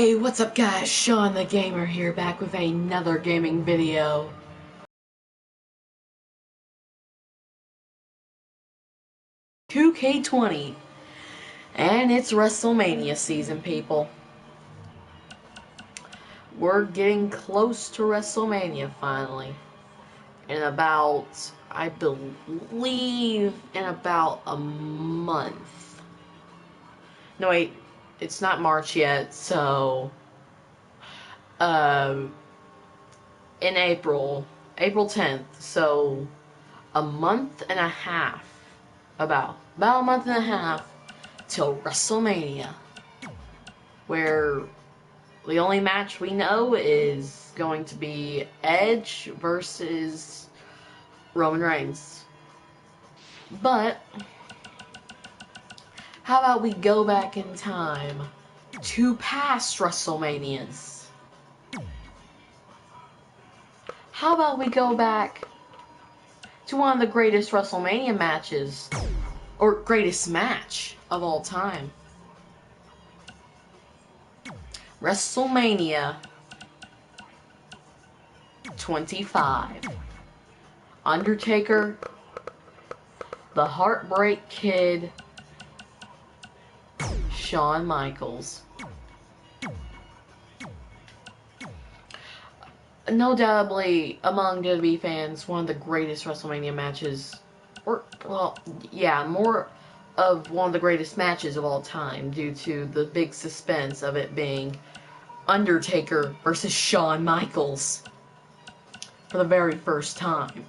Hey, what's up guys? Sean the Gamer here, back with another gaming video. Wrestlemania 2K20. And it's WrestleMania season, people. We're getting close to WrestleMania finally. In about, I believe, in about a month. No wait, it's not March yet, so in April 10th, so a month and a half, about a month and a half till WrestleMania, where the only match we know is going to be Edge versus Roman Reigns. But how about we go back in time to past WrestleManias? How about we go back to one of the greatest WrestleMania matches, or greatest match of all time? WrestleMania 25. Undertaker, the Heartbreak Kid, Shawn Michaels. No doubtly, among WWE fans, one of the greatest WrestleMania matches, or, well, yeah, more of one of the greatest matches of all time, due to the big suspense of it being Undertaker versus Shawn Michaels for the very first time.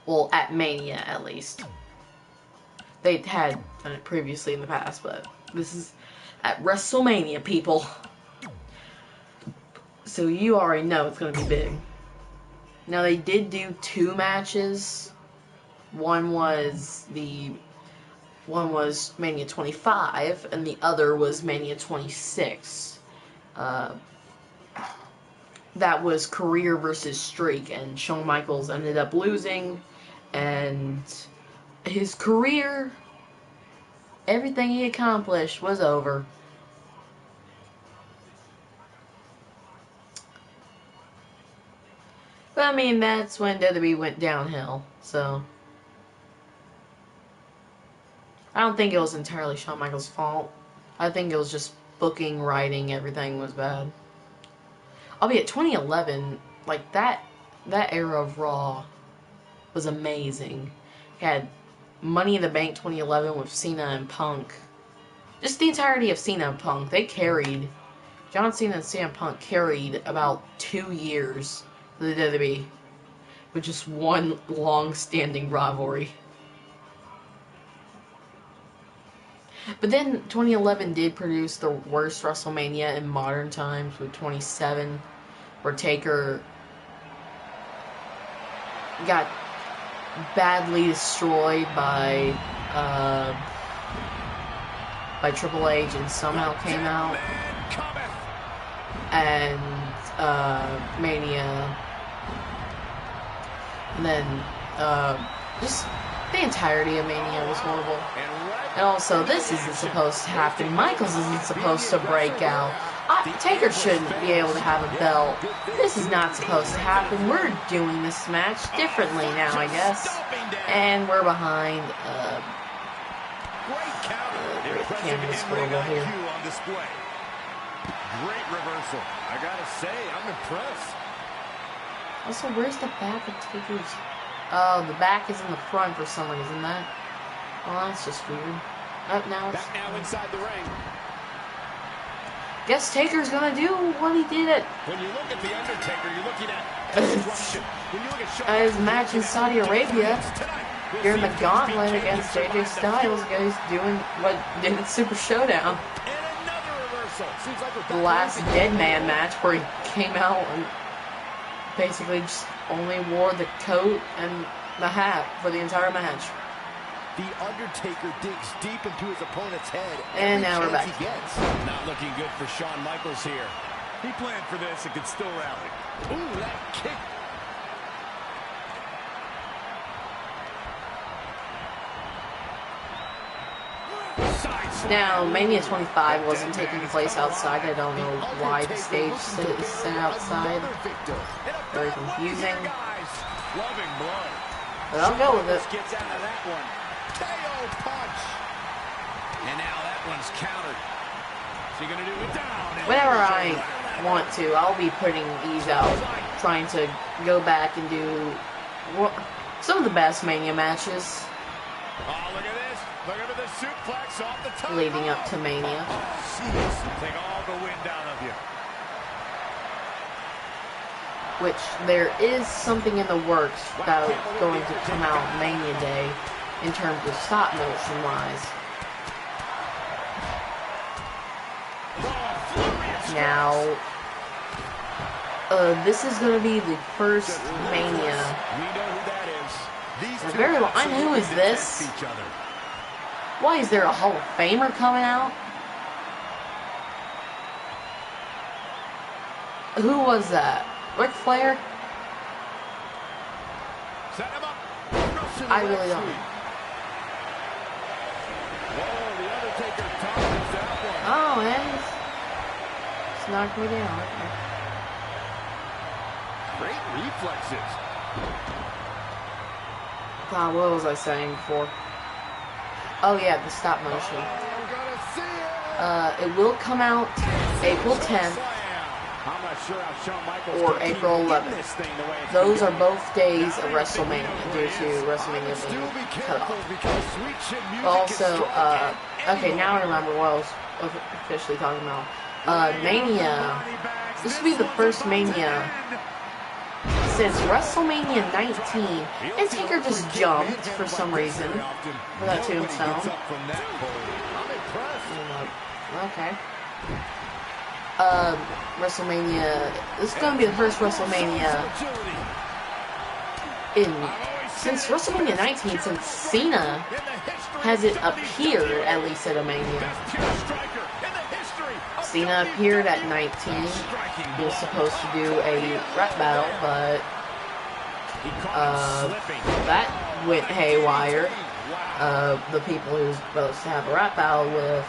Well, at Mania, at least. They had done it previously in the past, but this is at WrestleMania, people. So you already know it's going to be big. Now, they did do two matches. One was Mania 25, and the other was Mania 26. That was career versus streak, and Shawn Michaels ended up losing, and his career, everything he accomplished, was over. But I mean, that's when WWE went downhill, so I don't think it was entirely Shawn Michaels' fault. I think it was just booking, writing, everything was bad. Albeit 2011, like that era of Raw was amazing. You had Money in the Bank 2011 with Cena and Punk. Just the entirety of Cena and Punk. They carried, John Cena and CM Punk carried about 2 years of the WWE with just one long-standing rivalry. But then 2011 did produce the worst WrestleMania in modern times with 27, where Taker got badly destroyed by Triple H and somehow came out. And Mania. And then just the entirety of Mania was horrible. And also, this isn't supposed to happen. Michaels isn't supposed to break out. Taker shouldn't be able to have a belt. This is not supposed to happen. We're doing this match differently now, I guess. And we're behind. The camera's horrible here. Great reversal. I gotta say, I'm impressed. Also, where's the back of Taker's? Oh, the back is in the front for some reason. Well, that's just weird. Oh, now it's... Back now inside the ring. Guess Taker's gonna do what he did at... When you look at The Undertaker, you're looking at destruction. When you look at his match in Saudi Arabia, during the gauntlet against AJ Styles, guys doing what did at Super Showdown. And another reversal. Seems like the last Dead Man match, where he came out and basically just only wore the coat and the hat for the entire match. The Undertaker digs deep into his opponent's head. And now we're back. He gets. Not looking good for Shawn Michaels here. He planned for this and could still rally. Ooh, that kick. Side Now, Mania 25 wasn't taking place outside. I don't know why the stage is set outside. Very confusing. But I'll go with it. And now that one's countered. She's gonna do it down. Whenever I want to, I'll be putting these out, trying to go back and do some of the best Mania matches. Oh, look at this. Look at the suplex off the top. Leading up to Mania. Take all the wind out of you. Which there is something in the works about going to come out Mania Day in terms of stop motion wise. Now, this is going to be the first Mania. And who is this? Why is there a Hall of Famer coming out? Who was that? Ric Flair? I really don't. Oh, and he's knocked me down. Okay. Great reflexes. God, what was I saying before? Oh yeah, the stop motion. It will come out April 10th or April 11th. Those are both days of WrestleMania due to WrestleMania being cut off. Also, okay, now I remember what I was officially talking about. Mania. This will be the first Mania since WrestleMania 19, and Taker just jumped for some reason for that tombstone. Okay. WrestleMania. This is gonna be the first WrestleMania since WrestleMania 19, since Cena hasn't appeared at least at a Mania. Cena appeared at 19. He was supposed to do a rap battle, but that went haywire. The people he was supposed to have a rap battle with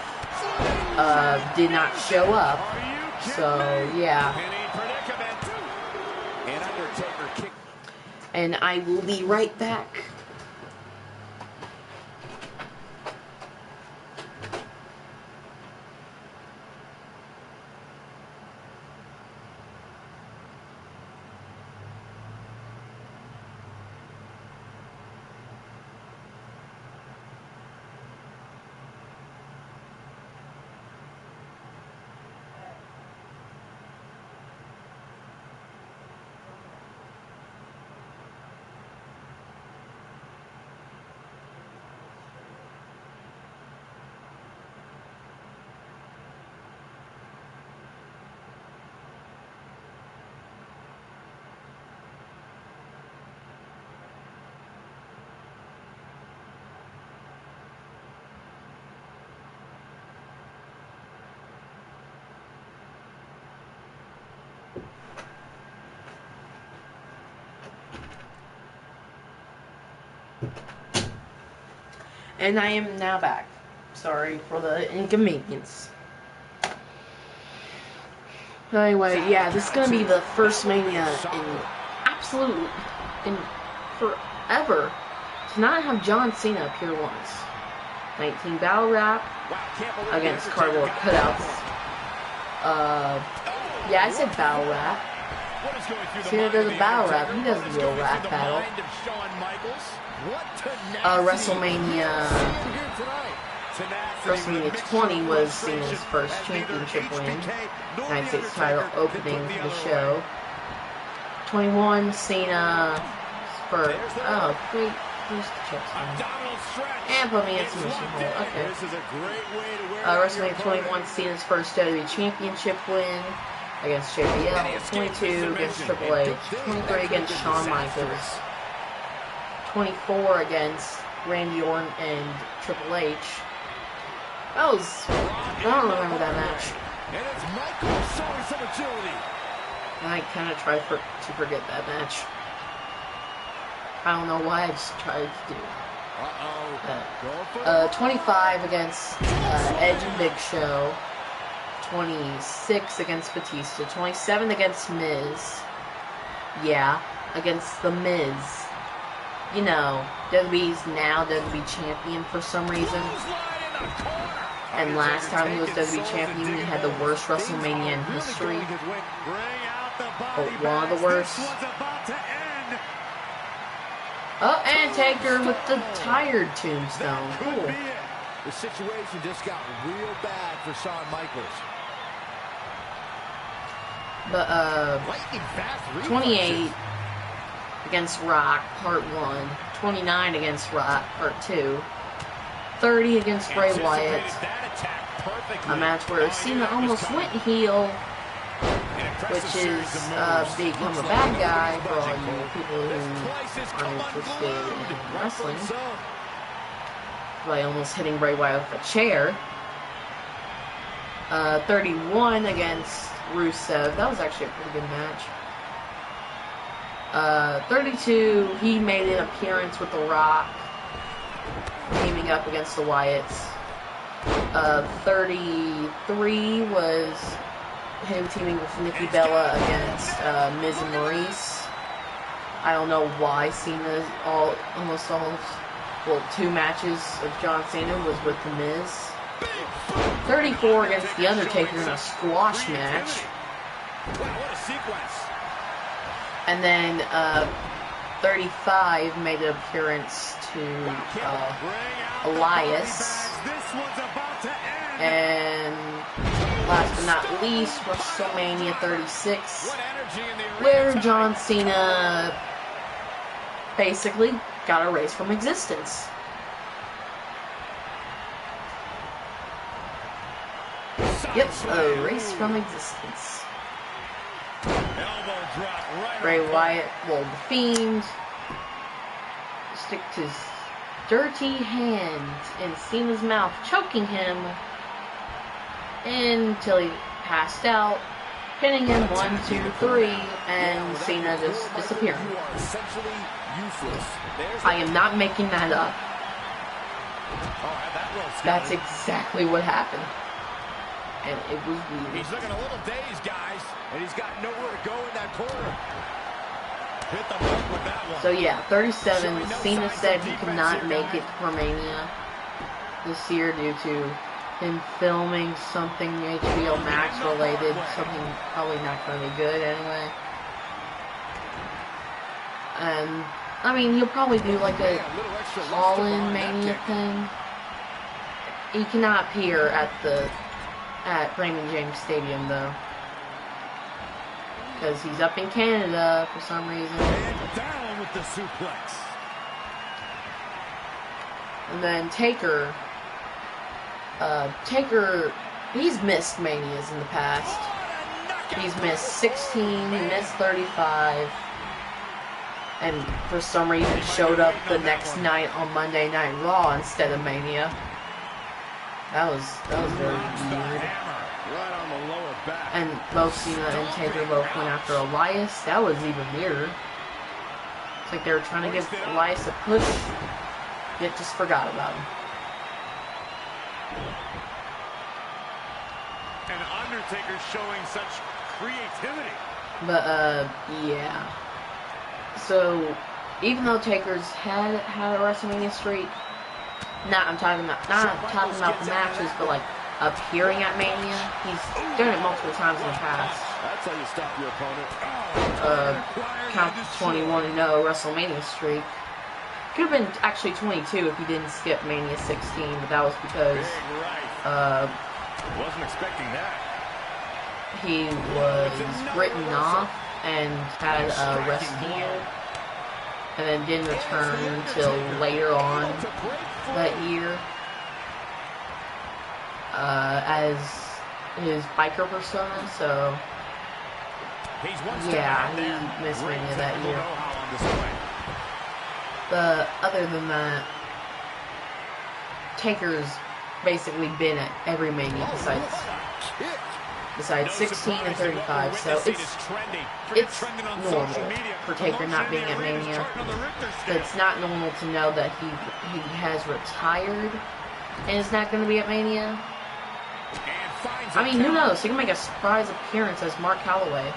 did not show up. So yeah. And I will be right back. And I am now back. Sorry for the inconvenience. But anyway, yeah, this is gonna be the first Mania in forever to not have John Cena appear once. 19 battle rap against cardboard cutouts. Yeah, I said battle rap. Cena does a battle rap. He doesn't do a rap battle. WrestleMania 20 was Cena's first championship win. United States title opening for the show. 21, Cena first. Oh, great. Who's the chest and put me in submission hold. Okay. WrestleMania 21, Cena's first WWE Championship win against JBL. 22 against Triple H. 23 against Shawn Michaels. 24 against Randy Orton and Triple H. I don't remember that match. I kind of tried to forget that match. I don't know why, I just tried to do it. Uh-oh. 25 against Edge and Big Show. 26 against Batista. 27 against Miz. Yeah, against The Miz. You know, WWE's now WWE champion for some reason. And last time he was WWE champion, he had the worst WrestleMania in history. Oh, one of the worst. Oh, and Taker with the tired tombstone. Cool. The situation just got real bad for Shawn Michaels. But, 28 against Rock, Part 1. 29 against Rock, Part 2. 30 against Bray Wyatt. A match where Cena almost went heel, which is become a bad guy for all you people who are interested in wrestling. By almost hitting Bray Wyatt with a chair. 31 against Rusev. That was actually a pretty good match. 32, he made an appearance with The Rock, teaming up against the Wyatts. 33 was him teaming with Nikki Bella against Miz and Maurice. I don't know why Cena's almost all, well, 2 matches of John Cena was with The Miz. 34 against The Undertaker in a squash match. What a sequence. And then 35 made an appearance to Elias. And last but not least, WrestleMania 36, where John Cena basically got erased from existence. Yep, erased from existence. Bray Wyatt, well, the Fiend, sticked his dirty hand in Cena's mouth, choking him until he passed out, pinning him 1, 2, 3, and Cena just disappeared. I am not making that up. That's exactly what happened. And it was weird. He's looking a little dazed, guys, and he's got nowhere to go in that corner. Hit the mark with that one. So yeah, 37. Cena said he could not make it to Wrestlemania this year due to him filming something HBO Max related, something probably not going to be good anyway. And I mean, he'll probably do like a All-In Mania thing. He cannot appear at Raymond James Stadium though, because he's up in Canada for some reason. And down with the suplex. And then Taker, he's missed Manias in the past. He's missed 16, he missed 35, and for some reason showed up the next night on Monday Night Raw instead of Mania. That was very weird. And both Cena and Taker both went after Elias. That was even weirder. It's like they were trying to give Elias a push, yet just forgot about him. And Undertaker showing such creativity. But yeah. So even though Taker's had a WrestleMania streak, not talking about the matches, but like appearing at Mania, he's done it multiple times in the past. That's how you stop your opponent. Count 21-0 WrestleMania streak. Could have been actually 22 if he didn't skip Mania 16, but that was because wasn't expecting that. He was written off and had a rest year, and then didn't return until later on that year as his biker persona. So yeah, he missed Mania that year. But other than that, Taker's basically been at every Mania besides besides 16 and 35. So it's normal for Taker not being at Mania. So it's not normal to know that he has retired and is not going to be at Mania. I mean, who knows? He can make a surprise appearance as Mark Calloway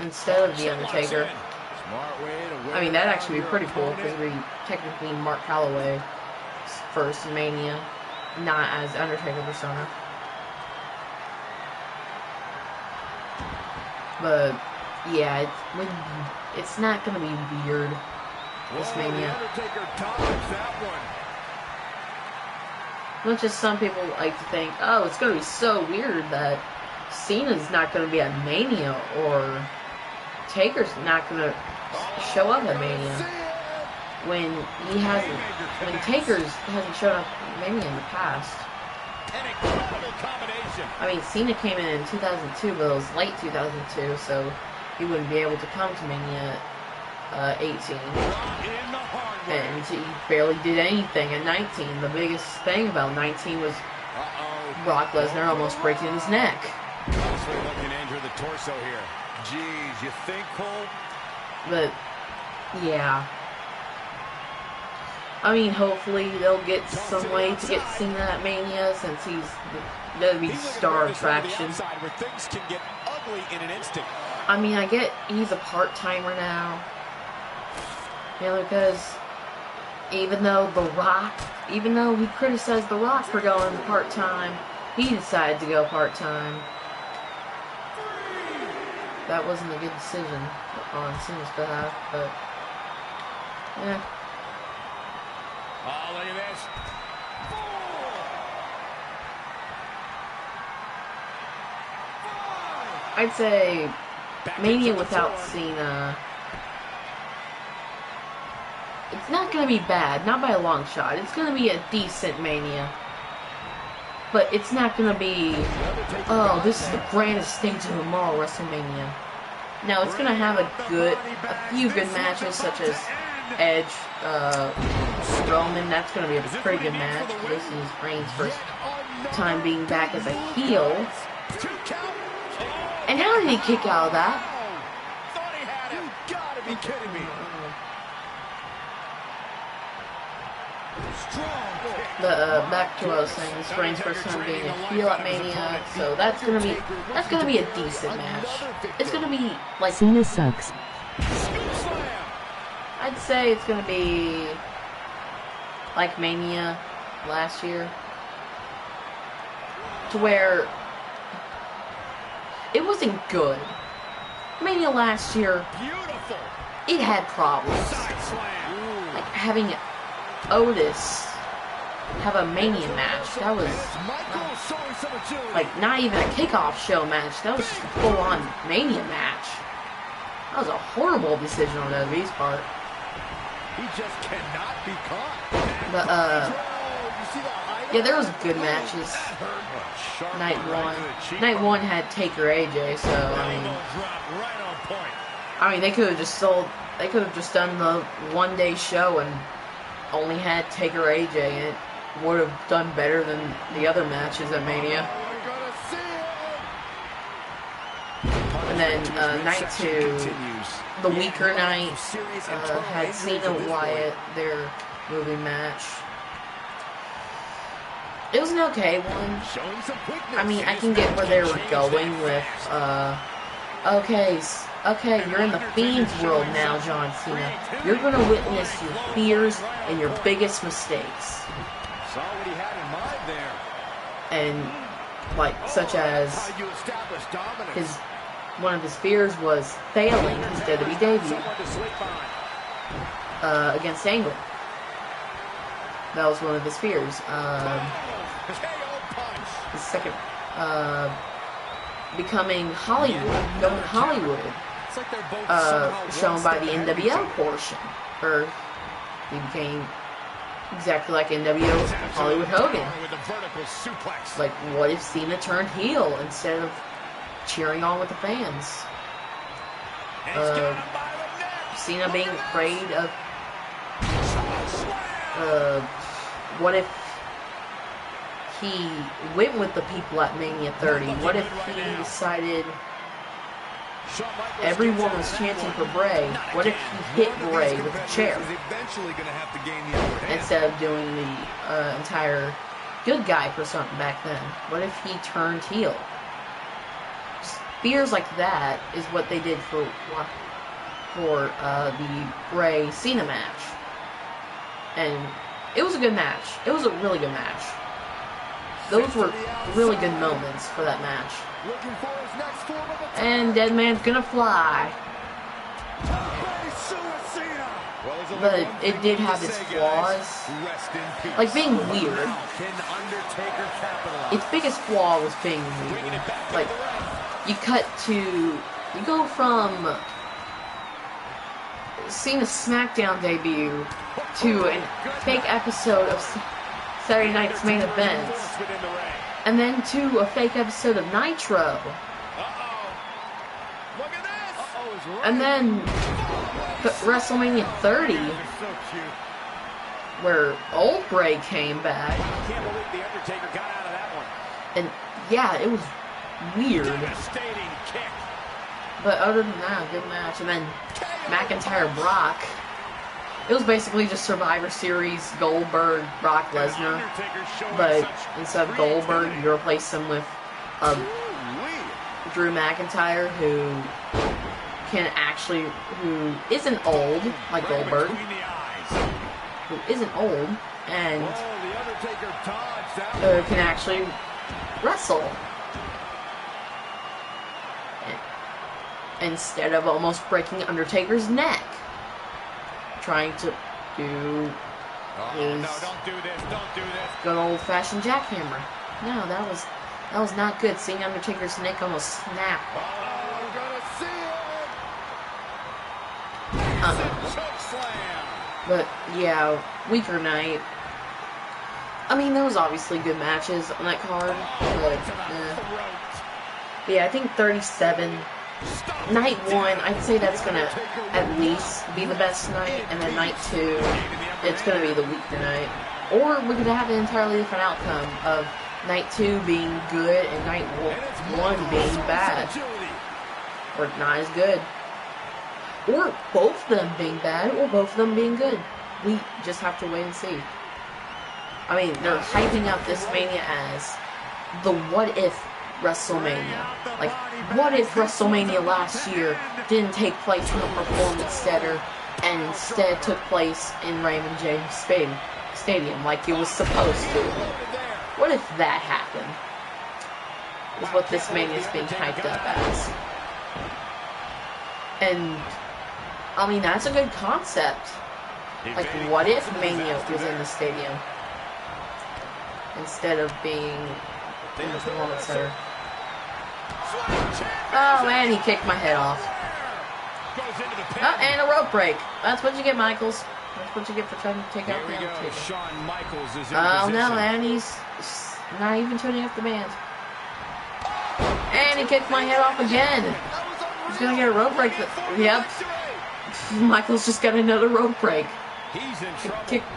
instead of The Undertaker. I mean, that'd actually be pretty cool because we technically Mark Calloway's first Mania, not as Undertaker persona. But yeah, it's not gonna be weird. This Mania. Much as some people like to think, oh, it's gonna be so weird that Cena's not gonna be at Mania or Taker's not gonna show up at Mania when Taker's hasn't shown up at Mania in the past. I mean, Cena came in 2002, but it was late 2002, so he wouldn't be able to come to Mania 18. And he barely did anything at 19. The biggest thing about 19 was Brock Lesnar almost breaking his neck. Mostly looking to injure the torso here. Jeez, you think, Cole? But, yeah. I mean, hopefully they'll get some way to get Cena at Mania since he's gonna be star attraction. I mean, I get he's a part-timer now. You know, because even though he criticized The Rock for going part-time, he decided to go part-time. That wasn't a good decision on Cena's behalf, but yeah. Oh, look at this. I'd say Mania without Cena, it's not going to be bad, not by a long shot. It's going to be a decent Mania. But it's not going to be, oh, this is the grandest stage of them all, Wrestlemania. No, it's going to have a few good matches, such as Edge, Roman. That's going to be a pretty good match. This is Reigns' first time being back as a heel. And how did he kick out of that? Thought he had him. You gotta be kidding me. Back to what I was saying, this Reigns' first time being a heel at Mania, so that's gonna be a decent match. It's gonna be like Cena sucks. I'd say it's gonna be like Mania last year, to where it wasn't good. Mania last year, it had problems, like having Otis have a Mania match. That was like not even a kickoff show match. That was just a full-on Mania match. That was a horrible decision on WWE's part. He just cannot be caught. But yeah, there was good matches. Night one had Taker AJ, so I mean they could have just done the one-day show and only had Taker AJ, and it would have done better than the other matches at Mania. And then night two, the weaker night, had Cena Wyatt, their moving match. It was an okay one. I mean, I can get where they were going with, okay, you're in the Fiend's world now, John Cena. You're going to witness your fears and your biggest mistakes. Saw what he had in mind there. And, like, such as one of his fears was failing his WWE debut against Angle. That was one of his fears. His second, becoming Hollywood, going Hollywood, shown by the NWO portion, where he became exactly like NWO Hollywood Hogan. Like, what if Cena turned heel instead of cheering on with the fans? Cena being afraid of, what if he went with the people at Mania 30? What if he decided everyone was chanting for Bray? What if he hit Bray with a chair instead of doing the entire good guy persona back then? What if he turned heel? Fears like that is what they did for the Bray Cena match, and it was a good match. It was a really good match. Those were really good moments for that match. And Dead Man's gonna fly. But it did have its flaws. Like being weird. Its biggest flaw was being weird. Like, you go from Cena's SmackDown debut to a fake episode of Saturday Night's Main Event, and then to a fake episode of Nitro, and then WrestleMania 30, where old Bray came back, and yeah, it was weird. But other than that, good match. And then McIntyre Brock. It was basically just Survivor Series Goldberg, Brock Lesnar. But instead of Goldberg, you replace him with Drew McIntyre, who isn't old like Goldberg, who isn't old, and can actually wrestle. Instead of almost breaking Undertaker's neck, trying to do his good old-fashioned jackhammer. No, that was not good. Seeing Undertaker's neck almost snap. But yeah, weaker night. I mean, there was obviously good matches on that card, but yeah, I think 37. Night 1, I'd say that's gonna at least be the best night, and then night 2, it's gonna be the weaker night. Or we could have an entirely different outcome of night 2 being good and night 1 being bad, or not as good, or both of them being bad, or both of them being good. We just have to wait and see. I mean, they're hyping up this Mania as the what if WrestleMania. Like, what if WrestleMania last year didn't take place in the Performance Center and instead took place in Raymond James Stadium like it was supposed to? What if that happened? Is what this Mania is being hyped up as. And, I mean, that's a good concept. Like, what if Mania was in the stadium instead of being in the Performance Center? Oh, and he kicked my head off. Oh, and a rope break. That's what you get, Michaels. That's what you get for trying to take out the Undertaker. Oh, no, and he's not even turning up the band. And he kicked my head off again. He's going to get a rope break. Yep. Michaels just got another rope break.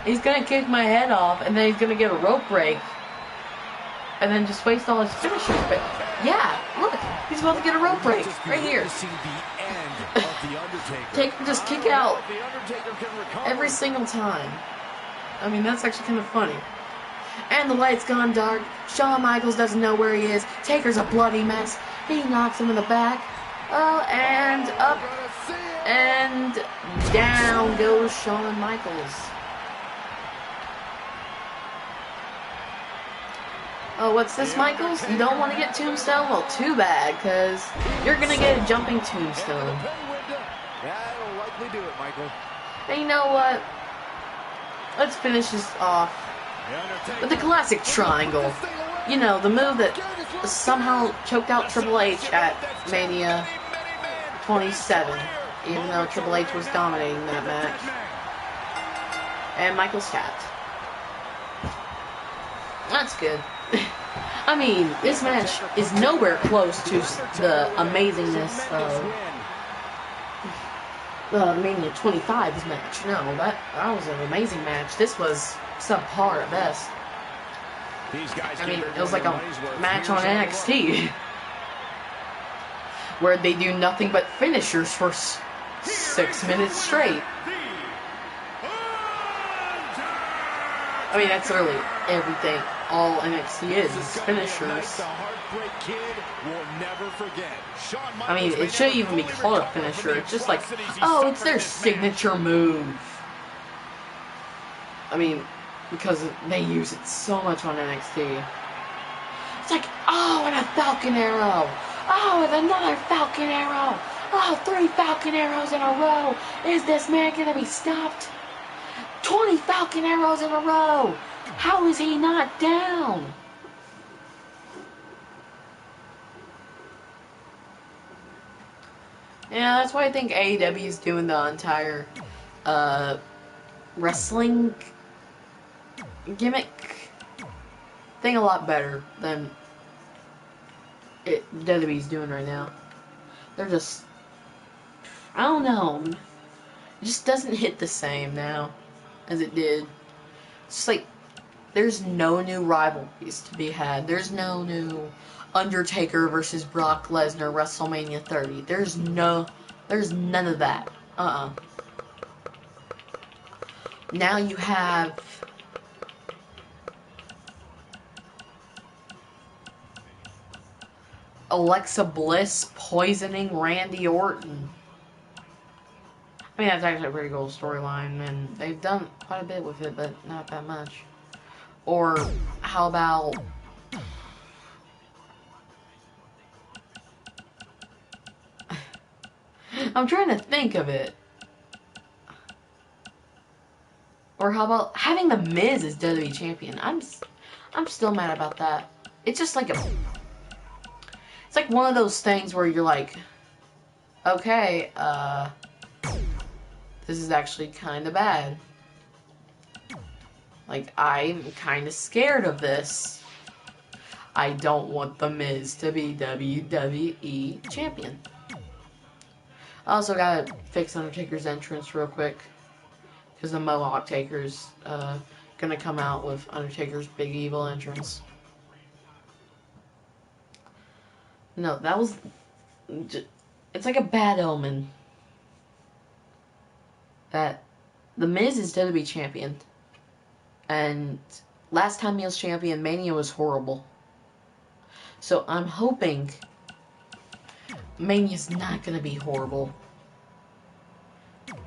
He's going to kick my head off, and then he's going to get a rope break. And then just waste all his finishers. But yeah, look, he's about to get a rope break right here. Just kick out every single time. I mean, that's actually kind of funny. And the light's gone dark. Shawn Michaels doesn't know where he is. Taker's a bloody mess. He knocks him in the back. Oh, and up and down goes Shawn Michaels. Oh, what's this, Michaels? You don't want to get Tombstone? Well, too bad, because you're going to get a jumping Tombstone. That'll likely do it, Michael. And you know what? Let's finish this off with the classic triangle. You know, the move that somehow choked out Triple H at Mania 27, even though Triple H was dominating that match. And Michaels tapped. That's good. I mean, this match is nowhere close to the amazingness of Mania 25's match. No, that was an amazing match. This was subpar at best. These guys I mean, it was like a match on NXT where they do nothing but finishers for 6 minutes straight. I mean, that's really everything. All NXT is finishers. I mean, it shouldn't even be called a finisher. It's just like, oh, it's their signature move. I mean, because they use it so much on NXT. It's like, oh, and a Falcon Arrow. Oh, and another Falcon Arrow. Oh, 3 Falcon Arrows in a row. Is this man going to be stopped? 20 Falcon Arrows in a row. How is he not down? Yeah, that's why I think AEW is doing the entire wrestling gimmick thing a lot better than WWE's doing right now. They're just, I don't know, it just doesn't hit the same now as it did. It's like there's no new rivalries to be had. There's no new Undertaker versus Brock Lesnar WrestleMania 30. There's none of that. Now you have Alexa Bliss poisoning Randy Orton. I mean, that's actually a pretty cool storyline, and they've done quite a bit with it, but not that much. Or how about I'm trying to think of it. Or how about having The Miz as WWE champion? I'm still mad about that. It's just like it's like one of those things where you're like, okay, this is actually kind of bad. Like, I'm kind of scared of this. I don't want The Miz to be WWE champion. I also gotta fix Undertaker's entrance real quick, because the Mohawk Taker's gonna come out with Undertaker's big evil entrance. No, that was... It's like a bad omen that The Miz is WWE champion. And last time he was champion, Mania was horrible. So I'm hoping Mania's not gonna be horrible.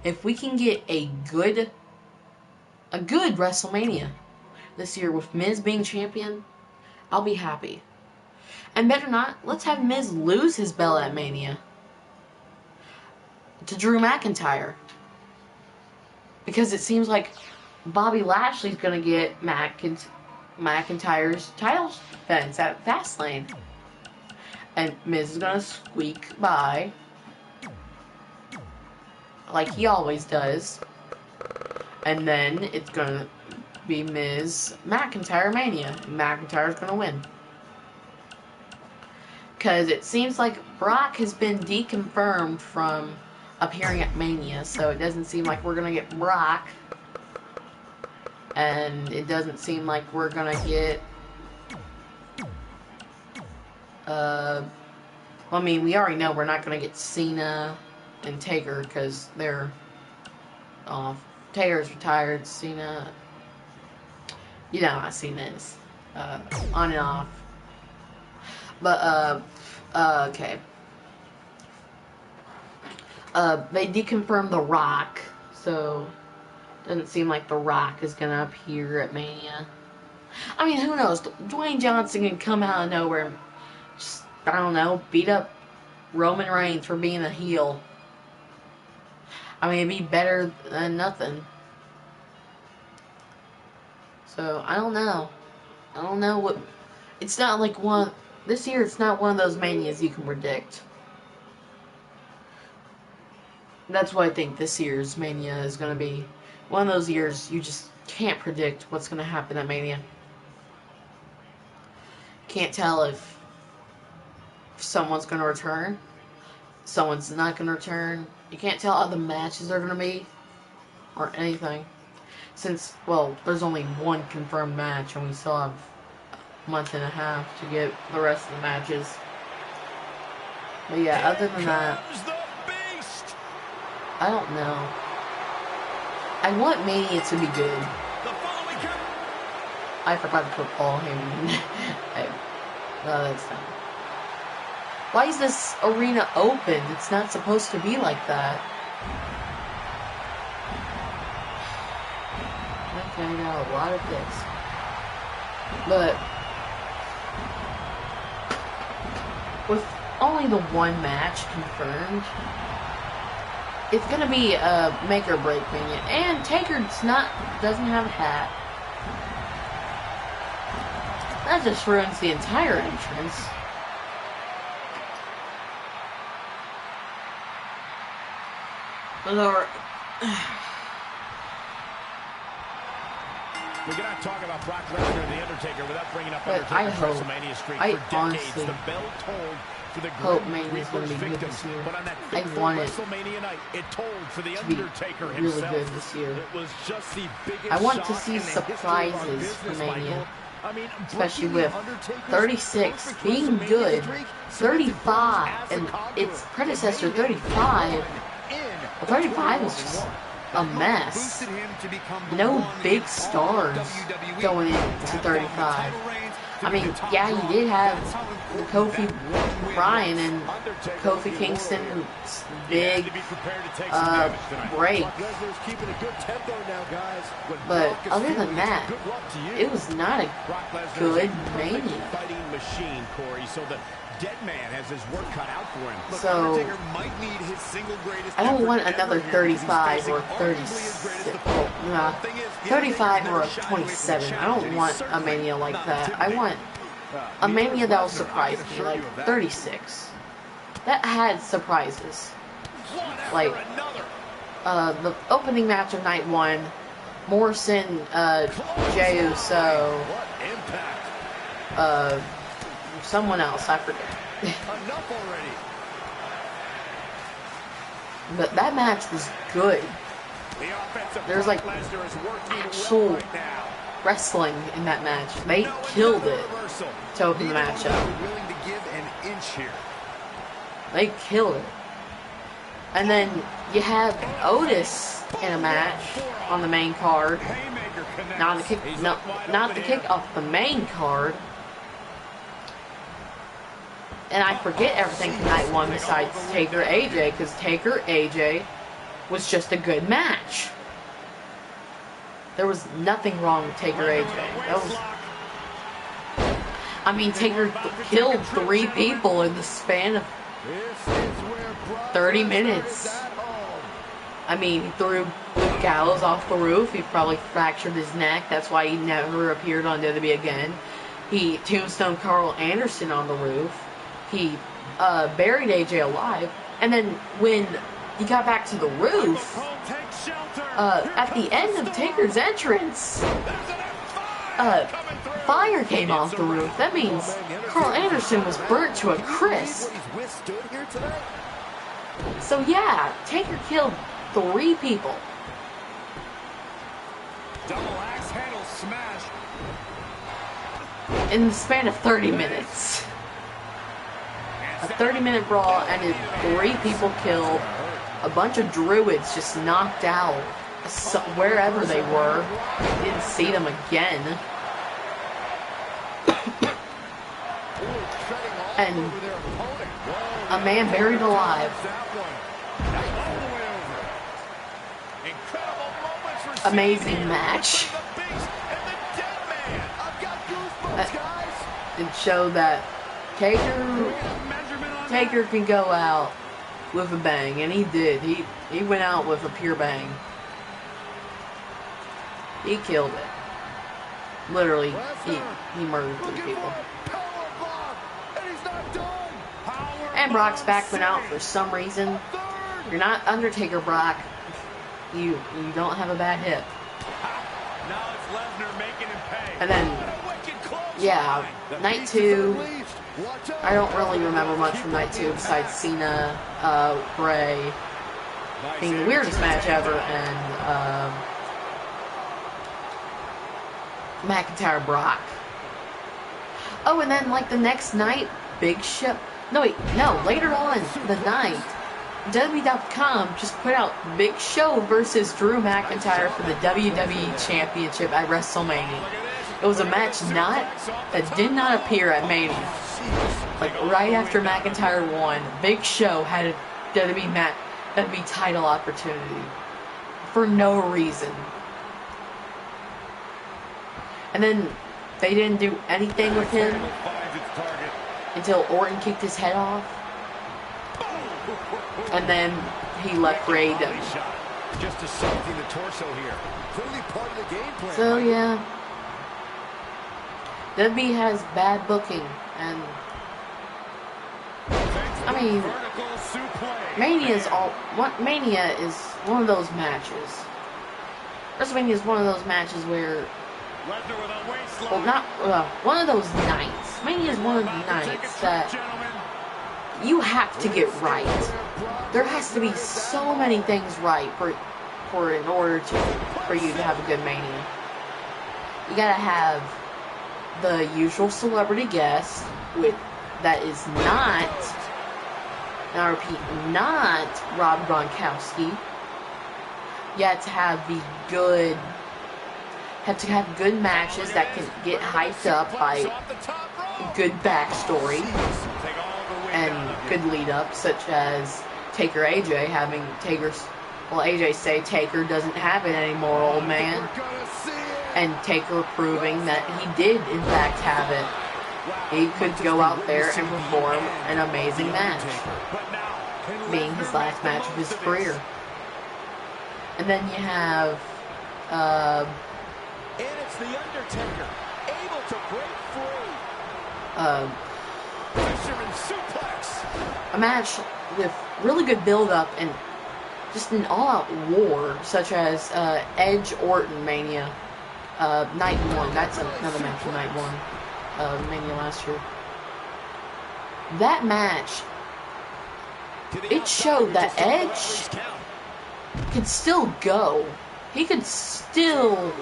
If we can get a good WrestleMania this year with Miz being champion, I'll be happy. And better not, let's have Miz lose his belt at Mania to Drew McIntyre. Because it seems like Bobby Lashley's gonna get McIntyre's title defense at Fastlane. And Miz is gonna squeak by like he always does. And then it's gonna be Miz McIntyre Mania. McIntyre's gonna win. Because it seems like Brock has been deconfirmed from appearing at Mania, so it doesn't seem like we're gonna get Brock. And it doesn't seem like we're gonna get I mean, we already know we're not gonna get Cena and Taker because they're off. Taker's retired. Cena, you know how Cena is, on and off. But okay. They deconfirmed The Rock, so doesn't seem like The Rock is gonna appear at Mania. I mean, who knows? Dwayne Johnson can come out of nowhere and just, I don't know, beat up Roman Reigns for being a heel. I mean, it'd be better than nothing. So, I don't know. I don't know what... It's not like one... This year, it's not one of those Manias you can predict. That's why I think this year's Mania is going to be one of those years you just can't predict what's going to happen at Mania. Can't tell if someone's going to return, someone's not going to return. You can't tell how the matches are going to be, or anything. Since, well, there's only one confirmed match, and we still have month and a half to get the rest of the matches. But yeah, other than that, I don't know. I want Mania to be good. I forgot to put Paul Heyman. No, that's not. Why is this arena open? It's not supposed to be like that. Okay, I got a lot of this. But with only the one match confirmed, it's gonna be a make or break Mania. And Taker doesn't have a hat. That just ruins the entire entrance. Or we cannot talk about Brock Lesnar and The Undertaker without bringing up Undertaker's WrestleMania streak for decades. The bell tolled for the hope Mania's going to be good this year. But on that I want it WrestleMania night, it told for The to be Undertaker really himself. good this year. It was just the biggest I want to shock see in the history of our surprises for business, Mania. Michael. I mean, Especially with 36 being good, 35 and its predecessor 35. Well, 35 was just a mess. No big stars going into 35. I mean, yeah, you did have the Kofi Bryan and Kofi Kingston's big break. But other than that, it was not a good Mania. Dead man has his work cut out for him. So, I don't want another 35 or 36. 35 or a 27. I don't want a Mania like that. I want a Mania that will surprise me, like 36. That had surprises. Like, the opening match of night 1, Morrison, Jey Uso, someone else, I forget. But that match was good. There's like actual wrestling in that match. They killed it to open the match up. They killed it. And then you have Otis in a match on the main card. Not the kickoff, the main card. And I forget everything from night 1 besides Taker AJ, because Taker AJ was just a good match. There was nothing wrong with Taker AJ. I mean, Taker killed 3 people in the span of 30 minutes. I mean, he threw Luke Gallows off the roof. He probably fractured his neck. That's why he never appeared on WWE again. He tombstone Carl Anderson on the roof. He buried AJ alive, and then when he got back to the roof, at the end of Taker's entrance, fire came off the roof. That means Carl Anderson was burnt to a crisp. So yeah, Taker killed 3 people. Double axe handle smash in the span of 30 minutes. A 30-minute brawl ended 3 people killed, a bunch of druids just knocked out wherever they were. Didn't see them again. And a man buried alive. Amazing match. It showed that Taker can go out with a bang, and he did. He went out with a pure bang. He killed it. Literally, he murdered 3 people. And Brock's back went out for some reason. You're not Undertaker Brock. You don't have a bad hip. And then, yeah, night 2. I don't really remember much from night 2 besides Cena, Bray being the weirdest match ever, and McIntyre Brock. Oh, and then like the next night, Big Show. No, wait, no. Later on the night, WWE.com just put out Big Show versus Drew McIntyre for the WWE Championship at WrestleMania. It was a match that did not appear at Mania. Like right after McIntyre won, Big Show had a WWE title opportunity for no reason. And then they didn't do anything with him until Orton kicked his head off. And then he left for AEW. Just assaulting the torso here. Clearly part of the game plan. So yeah, WWE has bad booking, and I mean, Mania is one of those matches. WrestleMania is one of those matches where, one of those nights. Mania is one of the nights that you have to get right. There has to be so many things right for you to have a good Mania. You gotta have the usual celebrity guest that is not, and I repeat, not Rob Gronkowski. You have to have good matches that can get hyped up by good backstory and good lead up, such as Taker AJ having AJ say Taker doesn't have it anymore, old man. And Taker proving that he did in fact have it. He could go out there and perform an amazing match, being his last match of his career. And then you have and it's the Undertaker able to break free. Fisherman suplex. A match with really good build-up and just an all-out war, such as Edge Orton Mania, Night 1. That's another match from Night 1, Mania last year. That match, it showed that Edge could still go. He could still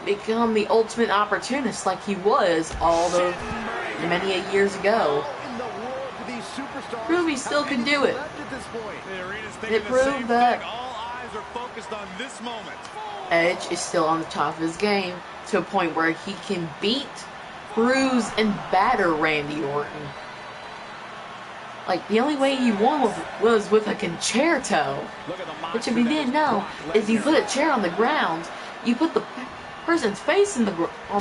become the ultimate opportunist like he was all those many years ago. Proved he still could do it. It proved that Edge is still on the top of his game to a point where he can beat, bruise, and batter Randy Orton. Like, the only way he won was with a concerto, which, if you didn't know, is you put a chair on the ground, you put the person's face on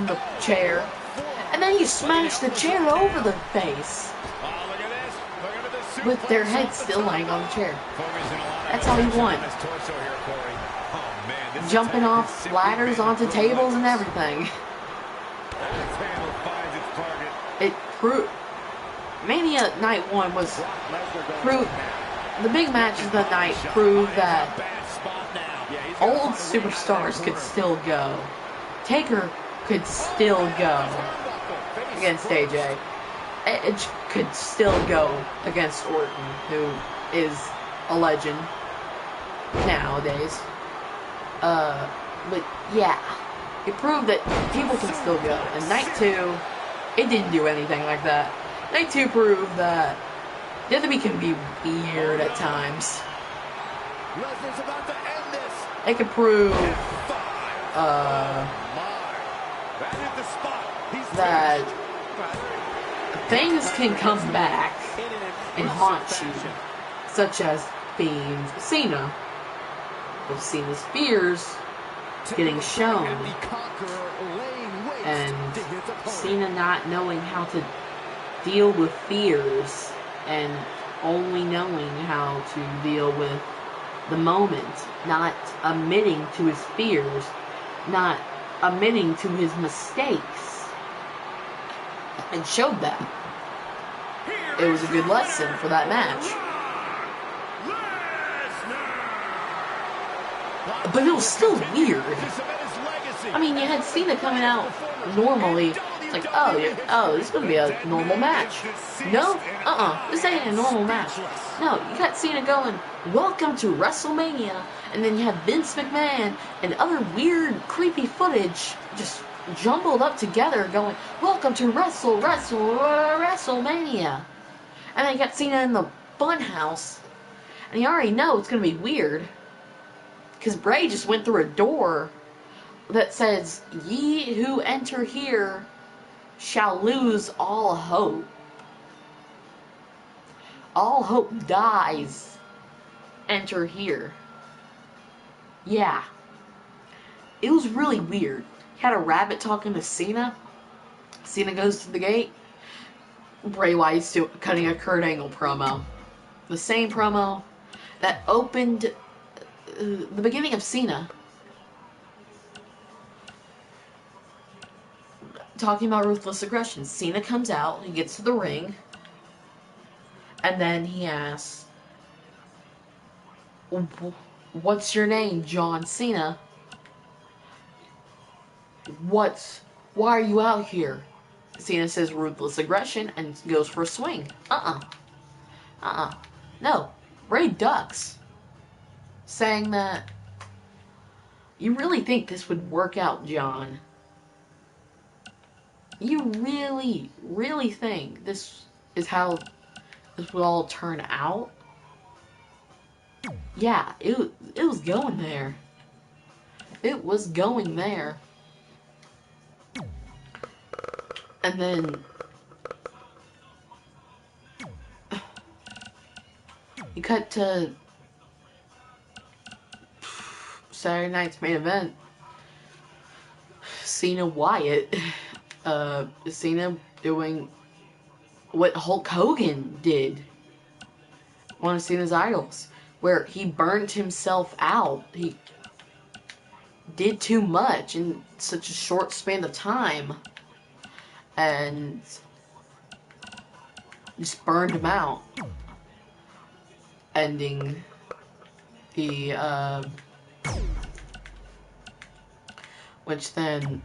the chair, and then you smash the chair over the face with their head still lying on the chair. That's all he won. Jumping off ladders onto tables and everything. It proved. Mania Night 1 was proved. The big matches of the night proved that old superstars could still go. Taker could still go against AJ. Edge could still go against Orton, who is a legend nowadays. But yeah, it proved that people can still go. And Night 2, it didn't do anything like that. Night 2 proved that WWE can be weird at times. They can prove that things can come back and haunt you, such as Fiend Cena, with Cena's fears getting shown, and Cena not knowing how to deal with fears and only knowing how to deal with the moment, not admitting to his fears, not admitting to his mistakes, and showed that. It was a good lesson for that match. But it was still weird. I mean, you had Cena coming out normally. It's like, oh, this is going to be a normal match. No? This ain't a normal match. No, you got Cena going, welcome to WrestleMania. And then you have Vince McMahon and other weird, creepy footage just jumbled up together going, welcome to Wrestlemania. And then you got Cena in the funhouse. And you already know it's going to be weird. Because Bray just went through a door that says, ye who enter here shall lose all hope. All hope dies. Enter here. Yeah. It was really weird. Had a rabbit talking to Cena. Cena goes to the gate. Bray Wyatt's cutting a Kurt Angle promo. The same promo that opened the beginning of Cena. Talking about ruthless aggression. Cena comes out, he gets to the ring, and then he asks, what's your name, John Cena? Why are you out here? Cena says ruthless aggression and goes for a swing. No. Bray ducks. Saying that, you really think this would work out, John? You really, really think this is how this would all turn out? Yeah, it was going there. It was going there. And then you cut to Saturday night's main event. Cena Wyatt. Cena doing what Hulk Hogan did. One of Cena's idols. Where he burned himself out. He did too much in such a short span of time. And just burned him out. Ending the, which then,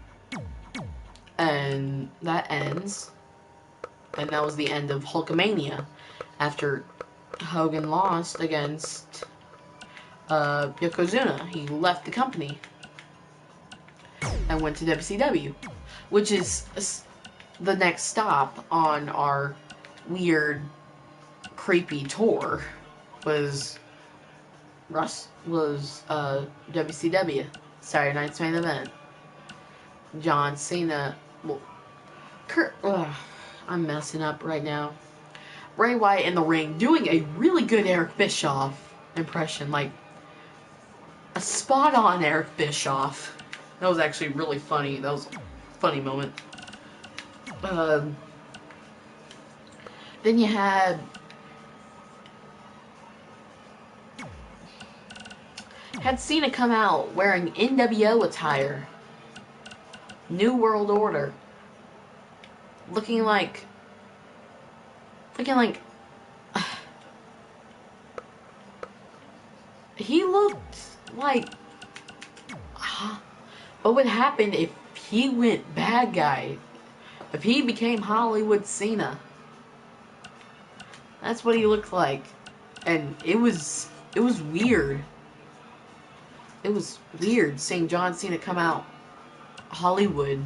and that ends, and that was the end of Hulkamania, after Hogan lost against, Yokozuna. He left the company, and went to WCW, which is the next stop on our weird, creepy tour, was WCW, Saturday Night's Main Event. John Cena, I'm messing up right now. Bray Wyatt in the ring doing a really good Eric Bischoff impression, like a spot on Eric Bischoff. That was actually really funny. That was a funny moment. Then you had Cena come out wearing NWO attire. New World Order. Looking like he looked like what would happen if he went bad guy, if he became Hollywood Cena. That's what he looked like. And it was weird. It was weird seeing John Cena come out Hollywood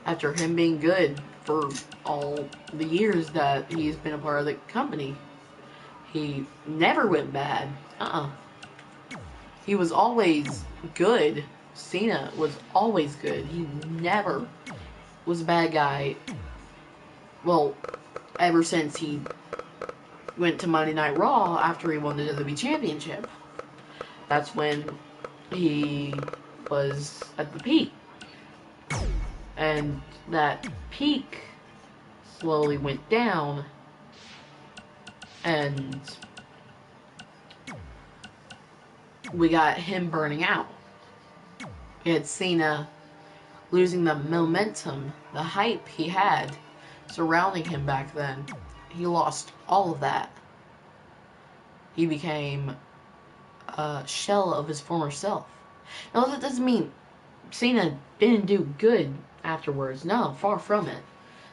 after him being good for all the years that he's been a part of the company. He never went bad. He was always good. Cena was always good. He never was a bad guy. Well, ever since he went to Monday Night Raw after he won the WWE Championship. That's when he was at the peak. And that peak slowly went down. And we got him burning out. We had Cena losing the momentum, the hype he had surrounding him back then. He lost all of that. He became a shell of his former self. Now, that doesn't mean Cena didn't do good afterwards. No, far from it.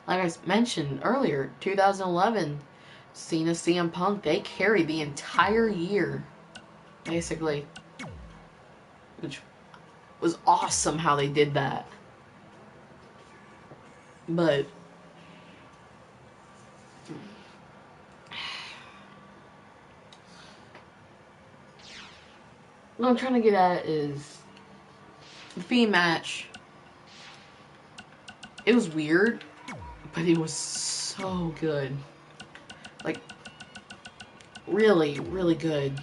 Like I mentioned earlier, 2011, Cena, CM Punk, they carried the entire year, basically. Which was awesome how they did that. But what I'm trying to get at is the Fiend match. It was weird, but it was so good. Like, really, really good.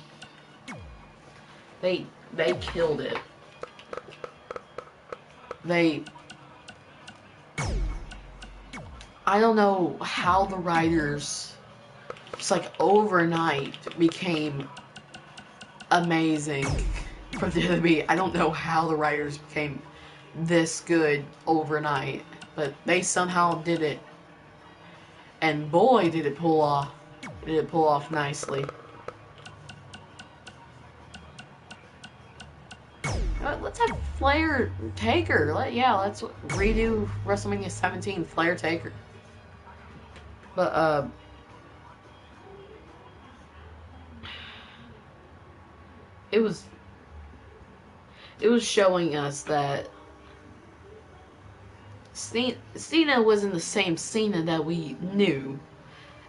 They killed it. I don't know how the writers just like overnight became amazing for the WWE. I don't know how the writers became this good overnight, but they somehow did it. And boy, did it pull off. Did it pull off nicely. Let's have Flair Taker. Let's redo WrestleMania 17 Flair Taker. But it was showing us that Cena wasn't the same Cena that we knew.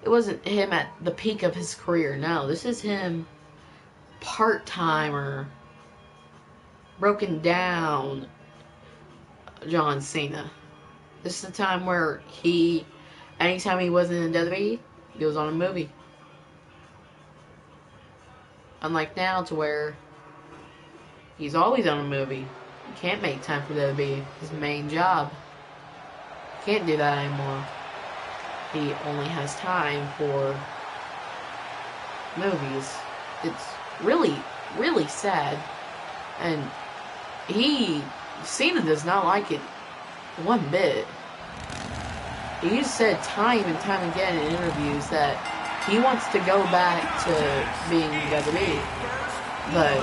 It wasn't him at the peak of his career. No, this is him part-timer, broken down John Cena. This is the time where anytime he wasn't in WWE, he was on a movie. Unlike now, to where he's always on a movie. He can't make time for WWE, his main job. Can't do that anymore. He only has time for movies. It's really, really sad. And Cena does not like it one bit. He's said time and time again in interviews that he wants to go back to being WWE, but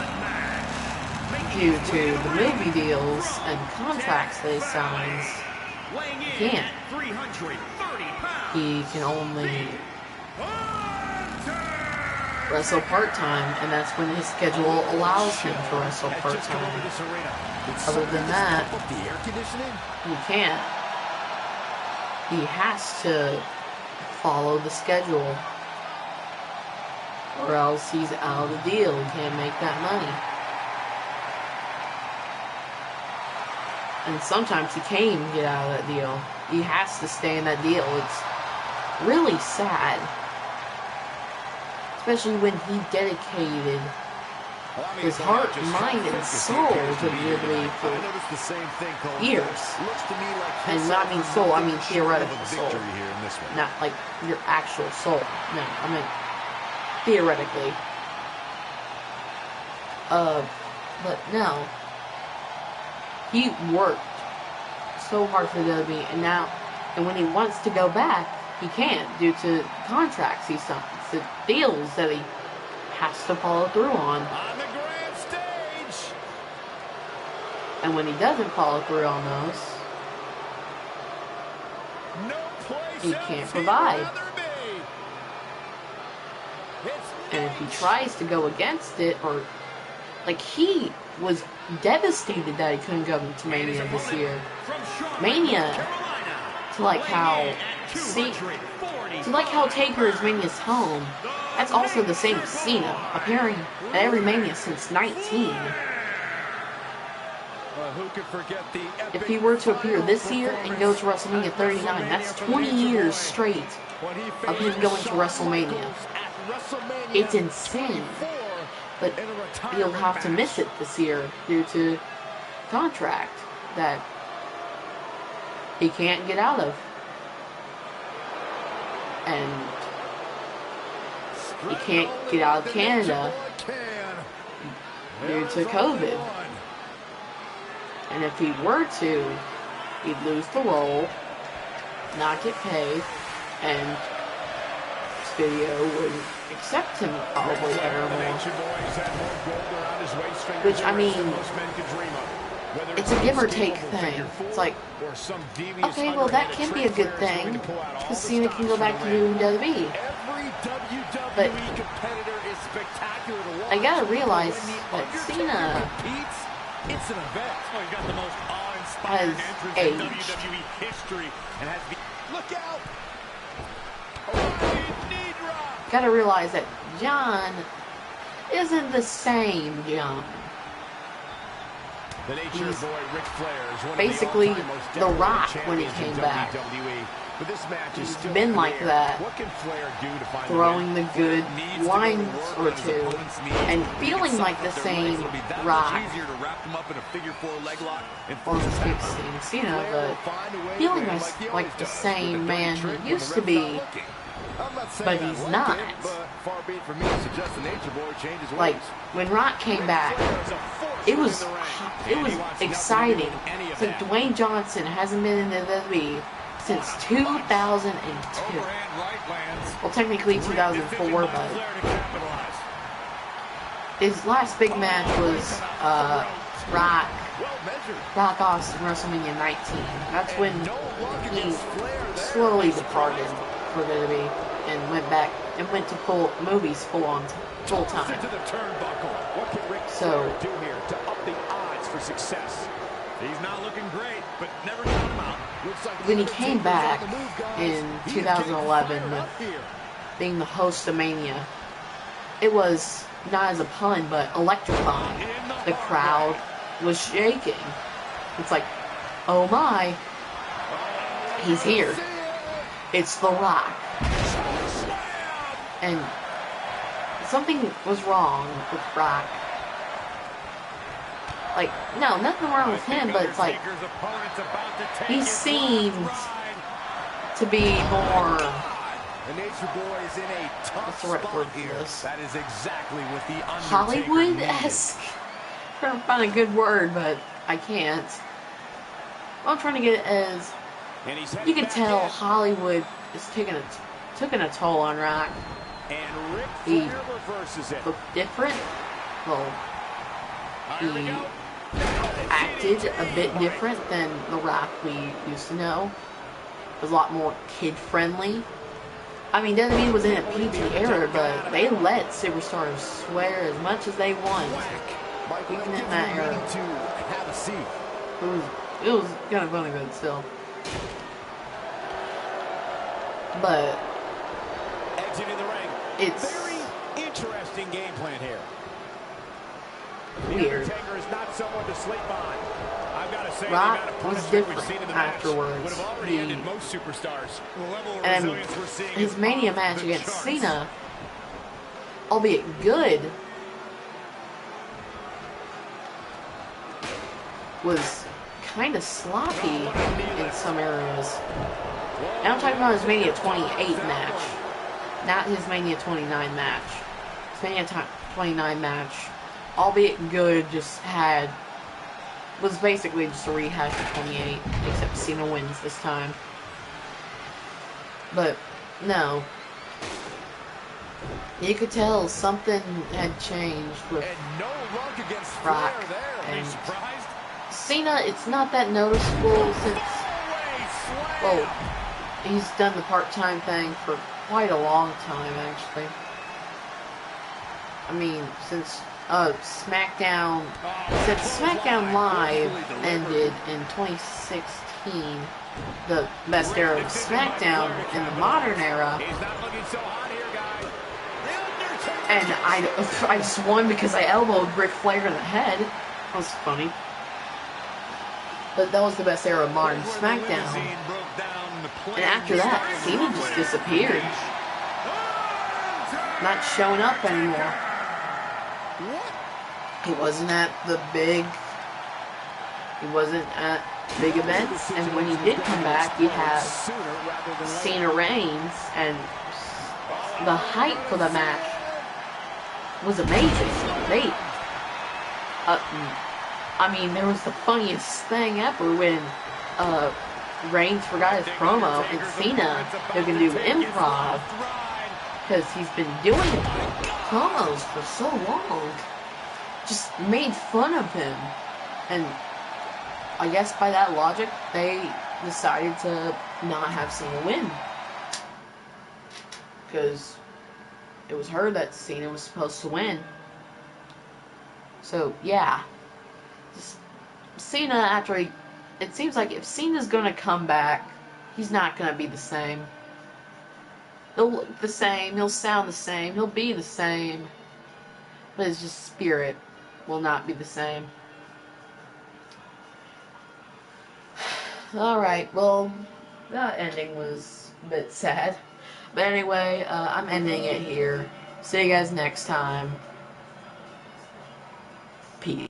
due to the movie deals and contracts that he signs, he can't. He can only wrestle part-time, and that's when his schedule allows him to wrestle part-time. Other than that, he can't. He has to follow the schedule, or else he's out of the deal. He can't make that money. And sometimes he can't even get out of that deal. He has to stay in that deal. It's really sad. Especially when he dedicated his heart, mind, and soul to WWE for years. And when I mean soul, I mean theoretical soul. Not like your actual soul. No, I mean theoretically. But no. He worked so hard for the WWE, and when he wants to go back, he can't due to contracts he signs, the deals that he has to follow through on. The grand stage. And when he doesn't follow through on those, he can't provide. And if he tries to go against it, or like he was devastated that he couldn't go to Mania this year. Mania, to like how Taker is Mania's home. That's also the same Cena, appearing at every Mania since 19. If he were to appear this year and go to WrestleMania 39, that's 20 years straight of him going to WrestleMania. It's insane. But he'll have to miss it this year due to contract that he can't get out of. And he can't get out of Canada due to COVID. And if he were to, he'd lose the role, not get paid, and studio wouldn't accept him probably evermore. Which, I mean, it's a give or take thing. It's like, okay, well that can be a good thing, because Cena can go back to WWE. But I gotta realize that Cena, has aged. WWE history and has look out. Oh, knee drop. Gotta realize that John isn't the same John. The Nature Boy Ric Flair is one basically of the most The Rock when he champions came in back. WWE. But this match is He's still been in like the air. that, What can Flair do to find throwing the good needs to go to lines work or on his two, opponent's knees. and If he feeling can like the soften up their legs, same it'll be that Rock. much easier to wrap them up in a figure-4 leg lock and Well, force this a keeps tap. seeing Cena, Flair but will find a way feeling to win like he the always does, same with a dirty man trick he when used the to ref's be, not looking. I'm not saying but I he's like not. it, but far be it from me to suggest the Nature Boy changes ways. Like when Rock came back, it was exciting. It's like Dwayne Johnson hasn't been in the WWE since 2002. Well, technically 2004, but his last big match was Rock Austin WrestleMania 19. That's when he slowly departed for WWE and went to movies full time. So do here to up the odds for success. He's not looking great, but never count him out. when he came back in 2011 with being the host of Mania, it was not as a pun, but electrifying. The crowd was shaking. It's like, oh my, he's here. It's The Rock. And something was wrong with Rock. Like, no, nothing wrong with him, but it's like, he seemed to be more, The Nature Boy is in a tough what's the right spot word for here. this? That is exactly what the Undertaker Hollywood-esque? I'm trying to find a good word, but I can't. What I'm trying to get as, you can tell Hollywood is taking a toll on Rock. And Ric He Flair reverses it. looked different. Well, he acted a bit different than The Rock we used to know. It was a lot more kid-friendly. I mean, WWE was in a PG era, but they let superstars swear as much as they want. Even in that era. Have a seat. It was kind of funny, but still. But Exiting the ring. it's Very interesting game plan here. The weird. Undertaker is not someone to sleep on. I've got to say, Rock the amount of was punishment we've different seen in the match afterwards. would have already ended most superstars. The level of And resilience we're seeing his is Mania off match the against charts. Cena, albeit good, was kind of sloppy in some areas. And I'm talking about his Mania 28 match, not his Mania 29 match. His Mania 29 match, albeit good, was basically just a rehash of 28, except Cena wins this time. But no, you could tell something had changed with And no luck against Rock. Flair there. Are you And surprised? Cena, it's not that noticeable since, well, he's done the part-time thing for quite a long time, actually. I mean, since SmackDown Live ended in 2016, the best era of SmackDown in the modern era, He's not looking so hot here, guys. The Undertaker. and I just won because I elbowed Ric Flair in the head. That was funny. But that was the best era of modern SmackDown. And after that, Cena just disappeared. Not showing up anymore. He wasn't at big events, and when he did come back, you have Cena Reigns, and the hype for the match was amazing. I mean, there was the funniest thing ever when Reigns forgot his promo, and Cena, who can do improv, because he's been doing promos for so long, just made fun of him. And I guess by that logic, they decided to not have Cena win. Because it was heard that Cena was supposed to win. So, yeah. Cena, after he it seems like if Cena's gonna come back, he's not gonna be the same. He'll look the same, he'll sound the same, he'll be the same, but his just spirit will not be the same. Alright, well, that ending was a bit sad. But anyway, I'm ending it here. See you guys next time. Peace.